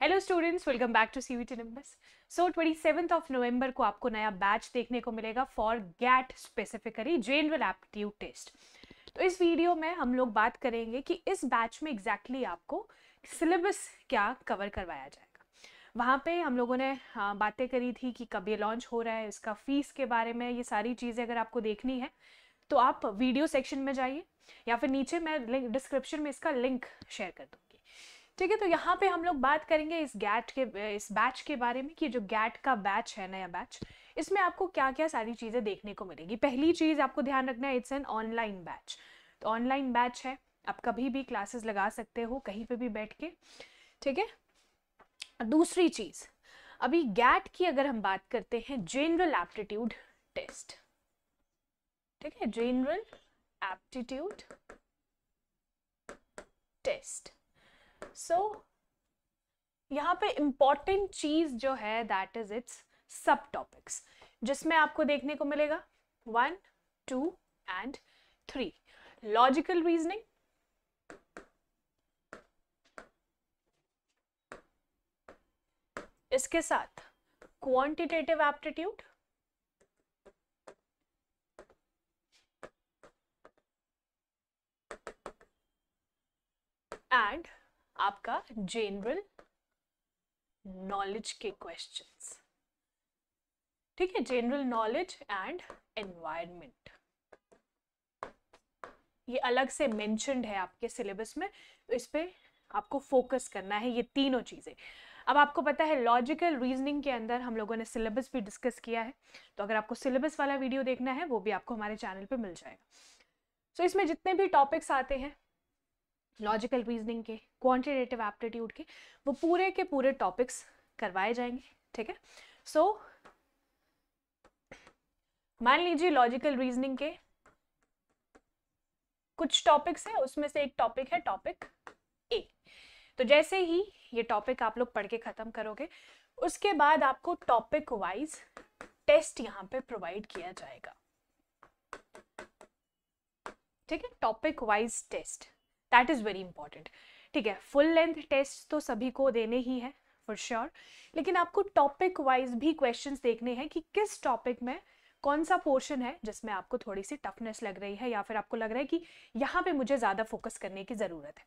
Hello students, welcome back to CVT numbers. So 27 of November को आपको नया batch देखने को मिलेगा for GATE specifically general aptitude test. तो इस वीडियो में हम लोग बात करेंगे कि इस बैच में एग्जैक्टली आपको सिलेबस क्या कवर करवाया जाएगा। वहाँ पे हम लोगों ने बातें करी थी कि कब ये लॉन्च हो रहा है, इसका फीस के बारे में, ये सारी चीज़ें अगर आपको देखनी है तो आप वीडियो सेक्शन में जाइए या फिर नीचे मैं लिंक डिस्क्रिप्शन में इसका लिंक शेयर कर दूँगी। ठीक है, तो यहाँ पे हम लोग बात करेंगे इस बैच के बारे में कि जो गैट का बैच है, नया बैच, इसमें आपको क्या क्या सारी चीज़ें देखने को मिलेगी। पहली चीज़ आपको ध्यान रखना है, इट्स एन ऑनलाइन बैच। तो ऑनलाइन बैच है, आप कभी भी क्लासेस लगा सकते हो कहीं पे भी बैठ के। ठीक है, दूसरी चीज़, अभी गैट की अगर हम बात करते हैं, जनरल एप्टीट्यूड टेस्ट। ठीक है, जनरल एप्टीट्यूड टेस्ट। सो यहाँ पे इंपॉर्टेंट चीज जो है दैट इज इट्स सब टॉपिक्स, जिसमें आपको देखने को मिलेगा 1, 2 एंड 3 लॉजिकल रीजनिंग, इसके साथ क्वांटिटेटिव एप्टीट्यूड, एंड आपका जनरल नॉलेज के क्वेश्चंस। ठीक है, जनरल नॉलेज एंड एनवायरनमेंट, ये अलग से मेंशन्ड है आपके सिलेबस में, तो इस पे आपको फोकस करना है, ये तीनों चीज़ें। अब आपको पता है लॉजिकल रीजनिंग के अंदर हम लोगों ने सिलेबस भी डिस्कस किया है, तो अगर आपको सिलेबस वाला वीडियो देखना है वो भी आपको हमारे चैनल पे मिल जाएगा। सो इसमें जितने भी टॉपिक्स आते हैं लॉजिकल रीजनिंग के, क्वांटिटेटिव एप्टीट्यूड के, वो पूरे के पूरे टॉपिक्स करवाए जाएंगे। ठीक है, सो मान लीजिए लॉजिकल रीजनिंग के कुछ टॉपिक्स है, उसमें से एक टॉपिक है टॉपिक ए। तो जैसे ही ये टॉपिक आप लोग पढ़ के खत्म करोगे, उसके बाद आपको टॉपिक वाइज टेस्ट यहाँ पे प्रोवाइड किया जाएगा। ठीक है, topic wise test, that is very important. ठीक है, फुल लेंथ टेस्ट तो सभी को देने ही है फॉर श्योर, लेकिन आपको टॉपिक वाइज भी क्वेश्चंस देखने हैं कि किस टॉपिक में कौन सा पोर्शन है जिसमें आपको थोड़ी सी टफनेस लग रही है या फिर आपको लग रहा है कि यहाँ पे मुझे ज़्यादा फोकस करने की ज़रूरत है।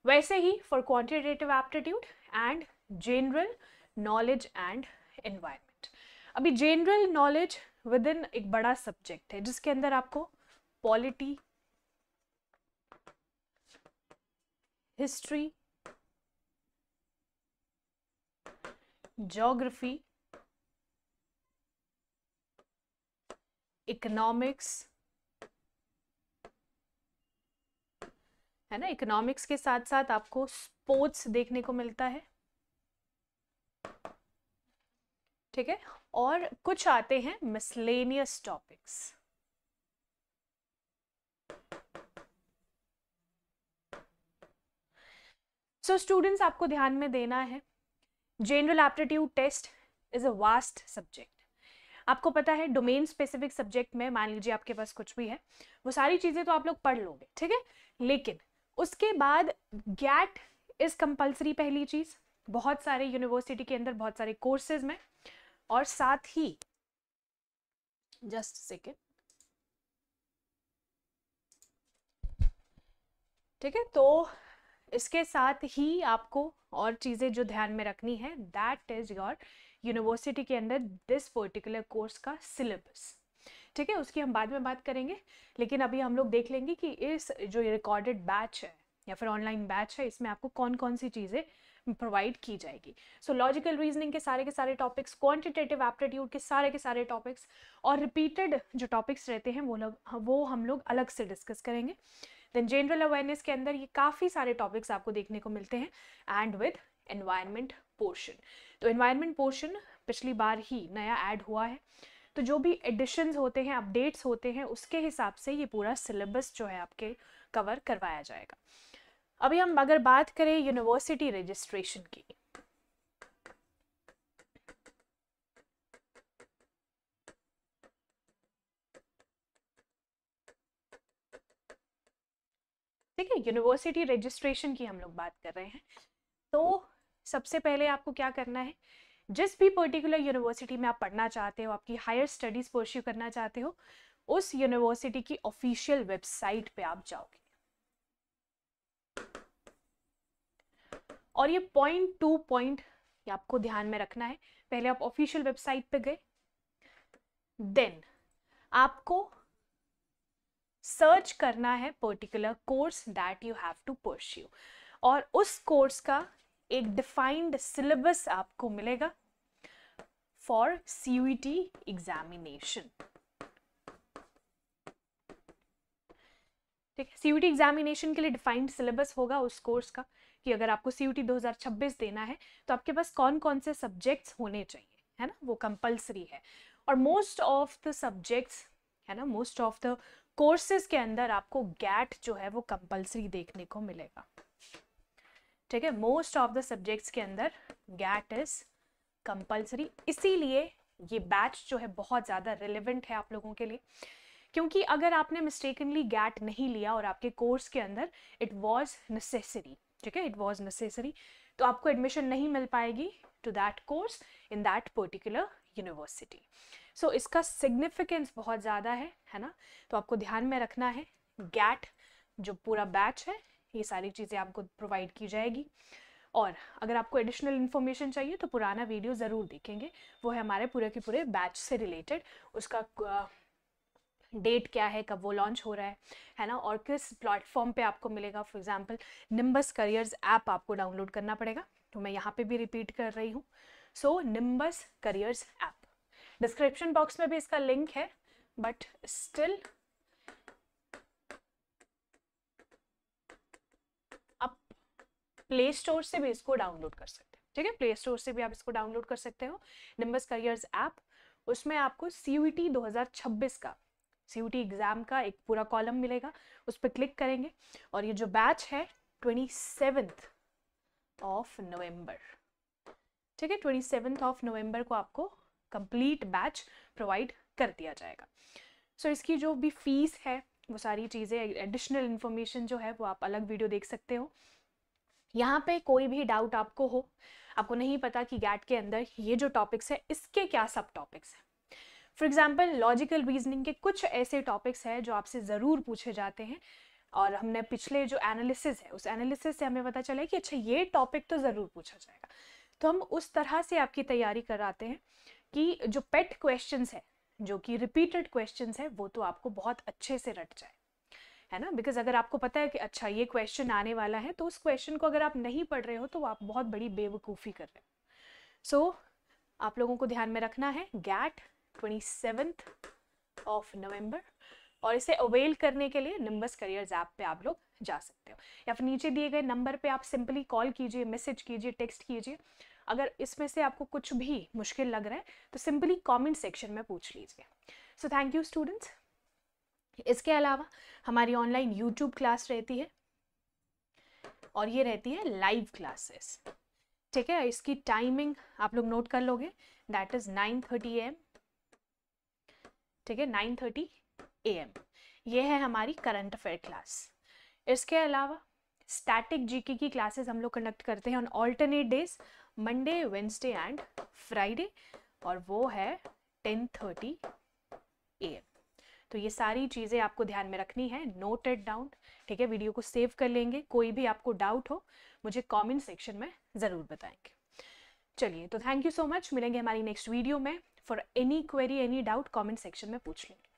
वैसे ही for quantitative aptitude and general knowledge and environment. अभी जनरल नॉलेज विद इन एक बड़ा सब्जेक्ट है जिसके अंदर आपको पॉलिटी, हिस्ट्री, ज्योग्राफी, इकोनॉमिक्स, है ना, इकोनॉमिक्स के साथ साथ आपको स्पोर्ट्स देखने को मिलता है। ठीक है, और कुछ आते हैं मिसलेनियस टॉपिक्स। सो स्टूडेंट्स, आपको ध्यान में देना है, general aptitude test is a vast subject. आपको पता है डोमेन स्पेसिफिक सब्जेक्ट में मान लीजिए आपके पास कुछ भी है, वो सारी चीजें तो आप लोग पढ़ लोगे। ठीक है, लेकिन उसके बाद गैट इज कंपल्सरी, पहली चीज, बहुत सारे यूनिवर्सिटी के अंदर बहुत सारे कोर्सेज में, और साथ ही जस्ट सेकेंड। ठीक है, तो इसके साथ ही आपको और चीजें जो ध्यान में रखनी है, दैट इज योर यूनिवर्सिटी के अंदर दिस पर्टिकुलर कोर्स का सिलेबस। ठीक है, उसकी हम बाद में बात करेंगे, लेकिन अभी हम लोग देख लेंगे कि इस जो रिकॉर्डेड बैच है या फिर ऑनलाइन बैच है, इसमें आपको कौन कौन सी चीज़ें प्रोवाइड की जाएगी। सो लॉजिकल रीजनिंग के सारे टॉपिक्स, क्वांटिटेटिव एप्टीट्यूड के सारे टॉपिक्स, और रिपीटेड जो टॉपिक्स रहते हैं वो हम लोग अलग से डिस्कस करेंगे। देन जनरल अवेयरनेस के अंदर ये काफ़ी सारे टॉपिक्स आपको देखने को मिलते हैं, एंड विद एनवायरनमेंट पोर्शन। तो एनवायरनमेंट पोर्शन पिछली बार ही नया ऐड हुआ है, तो जो भी एडिशंस होते हैं, अपडेट्स होते हैं, उसके हिसाब से ये पूरा सिलेबस जो है आपके कवर करवाया जाएगा। अभी हम अगर बात करें यूनिवर्सिटी रजिस्ट्रेशन की, ठीक है, यूनिवर्सिटी रजिस्ट्रेशन की हम लोग बात कर रहे हैं, तो सबसे पहले आपको क्या करना है, जिस भी पर्टिकुलर यूनिवर्सिटी में आप पढ़ना चाहते हो, आपकी हायर स्टडीज परस्यू करना चाहते हो, उस यूनिवर्सिटी की ऑफिशियल वेबसाइट पे आप जाओगे। और ये पॉइंट टू पॉइंट आपको ध्यान में रखना है। पहले आप ऑफिशियल वेबसाइट पे गए, देन आपको सर्च करना है particular course that you have to pursue, और उस कोर्स का एक डिफाइंड सिलेबस आपको मिलेगा फॉर CUET एग्जामिनेशन। ठीक है, CUET एग्जामिनेशन के लिए डिफाइंड सिलेबस होगा उस कोर्स का, कि अगर आपको CUET 2026 देना है तो आपके पास कौन कौन से सब्जेक्ट्स होने चाहिए, है ना, वो कंपलसरी है। और मोस्ट ऑफ द सब्जेक्ट्स, है ना, मोस्ट ऑफ द कोर्सेज के अंदर आपको गैट जो है वो कंपलसरी देखने को मिलेगा। ठीक है, मोस्ट ऑफ द सब्जेक्ट्स के अंदर गैट इज कंपलसरी, इसीलिए ये बैच जो है बहुत ज़्यादा रिलेवेंट है आप लोगों के लिए। क्योंकि अगर आपने मिस्टेकनली गैट नहीं लिया और आपके कोर्स के अंदर इट वॉज नेसेसरी, ठीक है, इट वॉज नेसेसरी, तो आपको एडमिशन नहीं मिल पाएगी to that course in that particular university. So इसका सिग्निफिकेंस बहुत ज़्यादा है ना, तो आपको ध्यान में रखना है। गैट जो पूरा बैच है, ये सारी चीज़ें आपको प्रोवाइड की जाएगी। और अगर आपको एडिशनल इन्फॉर्मेशन चाहिए तो पुराना वीडियो ज़रूर देखेंगे, वो है हमारे पूरे के पूरे बैच से रिलेटेड, उसका डेट क्या है, कब वो लॉन्च हो रहा है ना, और किस प्लेटफॉर्म पे आपको मिलेगा। For example nimbus careers app आपको डाउनलोड करना पड़ेगा, तो मैं यहाँ पे भी रिपीट कर रही हूँ। So Nimbus careers app, description box में भी इसका लिंक है, बट स्टिल आप प्ले स्टोर से भी इसको डाउनलोड कर सकते हैं। ठीक है, प्ले स्टोर से भी आप इसको डाउनलोड कर सकते हो, निम्बस करियर्स ऐप। उसमें आपको CUET 2026 का CUET एग्जाम का एक पूरा कॉलम मिलेगा, उस पर क्लिक करेंगे और ये जो बैच है 27 नवंबर, ठीक है, 27 नवंबर को आपको कंप्लीट बैच प्रोवाइड कर दिया जाएगा। सो इसकी जो भी फीस है, वो सारी चीज़ें, एडिशनल इन्फॉर्मेशन जो है वो आप अलग वीडियो देख सकते हो। यहाँ पे कोई भी डाउट आपको हो, आपको नहीं पता कि गैट के अंदर ये जो टॉपिक्स है इसके क्या सब टॉपिक्स हैं, फॉर एग्जाम्पल लॉजिकल रीजनिंग के कुछ ऐसे टॉपिक्स हैं जो आपसे ज़रूर पूछे जाते हैं, और हमने पिछले जो एनालिसिस है उस एनालिसिस से हमें पता चला है कि अच्छा ये टॉपिक तो ज़रूर पूछा जाएगा, तो हम उस तरह से आपकी तैयारी कराते हैं कि जो पेट क्वेश्चंस है, जो कि रिपीटेड क्वेश्चंस है, वो तो आपको बहुत अच्छे से रट जाए, है ना। बिकॉज अगर आपको पता है कि अच्छा ये क्वेश्चन आने वाला है, तो उस क्वेश्चन को अगर आप नहीं पढ़ रहे हो तो आप बहुत बड़ी बेवकूफ़ी कर रहे हो। सो आप लोगों को ध्यान में रखना है, गैट 27 नवंबर, और इसे अवेल करने के लिए निम्बस करियर्स ऐप पे आप लोग जा सकते हो, या फिर नीचे दिए गए नंबर पे आप सिंपली कॉल कीजिए, मैसेज कीजिए, टेक्स्ट कीजिए। अगर इसमें से आपको कुछ भी मुश्किल लग रहा है तो सिंपली कमेंट सेक्शन में पूछ लीजिए। So thank you students. इसके अलावा हमारी ऑनलाइन यूट्यूब क्लास रहती है, और ये रहती है लाइव क्लासेस। ठीक है, इसकी टाइमिंग आप लोग नोट कर लोगे, दैट इज 9:30 AM। ठीक है, 9:30 AM ये है हमारी करंट अफेयर क्लास। इसके अलावा स्टैटिक जीके की क्लासेस हम लोग कंडक्ट करते हैं on alternate days, Monday, Wednesday and Friday, और वो है 10:30 AM। तो ये सारी चीज़ें आपको ध्यान में रखनी है, नोट इट डाउन। ठीक है, वीडियो को सेव कर लेंगे, कोई भी आपको डाउट हो मुझे कमेंट सेक्शन में ज़रूर बताएंगे। चलिए, तो थैंक यू सो मच, मिलेंगे हमारी नेक्स्ट वीडियो में। For any query, any doubt, comment section में पूछ लेंगे।